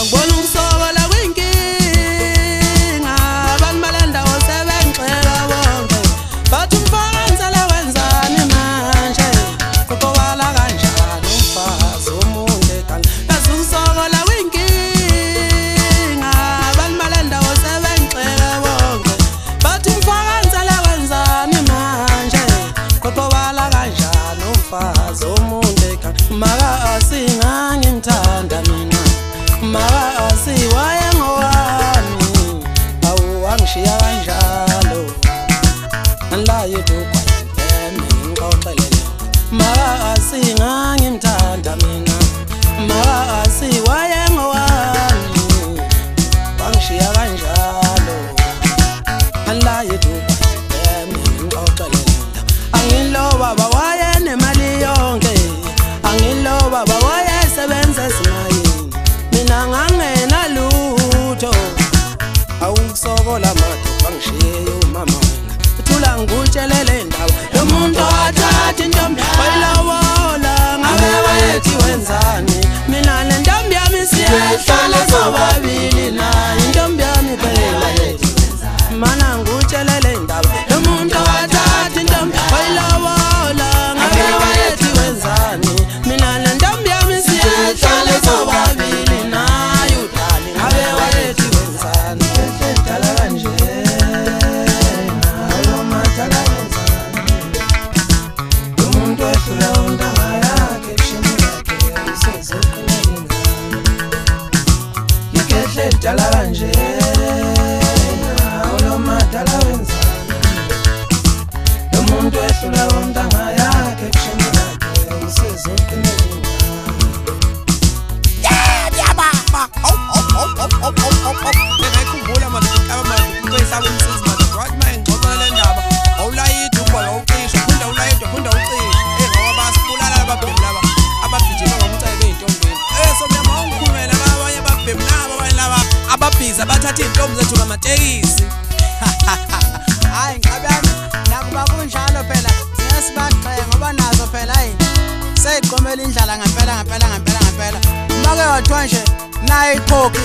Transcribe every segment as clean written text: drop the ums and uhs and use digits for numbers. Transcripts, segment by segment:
Angibona ukusokola kwinkinga abantu balendawo sebengixeka bonke bathi umfakazela wenzani manje kokobala kanjani umfazi omunye ekhaya ukusokola kwinkinga abantu balendawo sebengixeka bonke bathi umfakazela wenzani manje kokobala kanjani umfazi omunye ekhaya maka asingangimthanda mina maka asiwaye ngowami awuwangishiya kanjalo la yethu kwayimi ngixoxelele maka asingangimthanda mina maka asiwaye ngowami wangishiya kanjalo la yethu kwayimi ngixoxelele angilo baba waye nemali yonke angilo baba waye sebenza simali mina ngangena lutho awukusokola manje bangishiye umama wena uthula ngikutshelele ndawo lo muntu wathatha intombi wayilobola ngabe wayethi wenzani mina le ntombi yami siyahlala sobabili nayo intombi yami phela mana ngikutshelele ndawo lo muntu wathatha intombi wayilobola ngabe wayethi wenzani mina le ntombi yami siyahlala sobabili nayo dali ngabe wayethi wenzani dala kanje nayo matala wenzani umuntu ehlula undaba yakhe kushini yakhe usezokulinga yikehle dala kanje nayo matala wenzani umuntu ehlula undaba yakhe kushini yakhe usezokulinga ngiyakhumbula manje abamazwe umsizi manje right manje ngixoxela le ndaba awulayidi ubona ucisha phunda ulayidi phunda ucisha ngoba basibulala ababhemi laba ababhijima ngomceke eintombeni so mama ungikhulumela abanye ababhemi laba abanye laba ababhiza bathatha intombi zethu ngamatekisi hayi ngabami nakuba kunjalo phela siyasibaxeka ngoba nazo phela yini seyiqomela indlala ngempela make wathiwa nje nayi iqhoki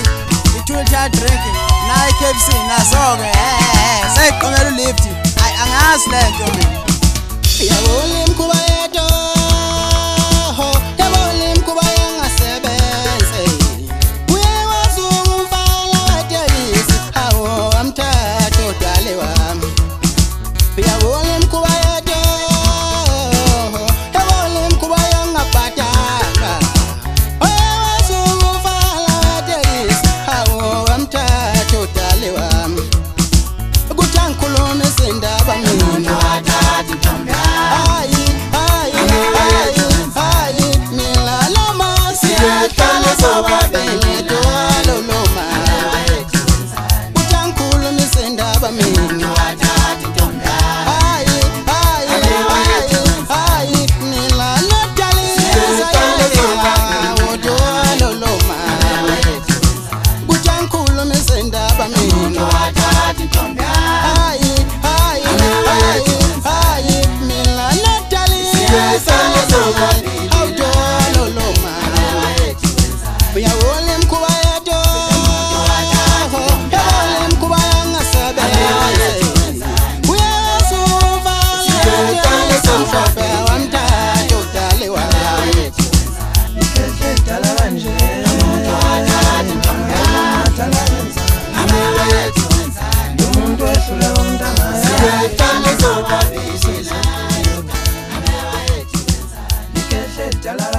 ithulitha drink nayi KFC nazo-ke seyiqomela ulift hayi angazi lento mina yabona imkhuba yethu yabona imkhuba yangasebenze uyewazi umfana wetelisi hawo amthatha udale wami yabona imkhuba yethu yabona imkhuba yangabhatanga uyewazi umfana wetelisi hawo amthatha udale wami ukuthi angikhulume izindaba mina hayi mina loma siyahlala sobabili dwalo loma ukuthi angikhulume izindaba mina mina notalisa dwalo loma ukuthi angikhulume izindaba mina Tell her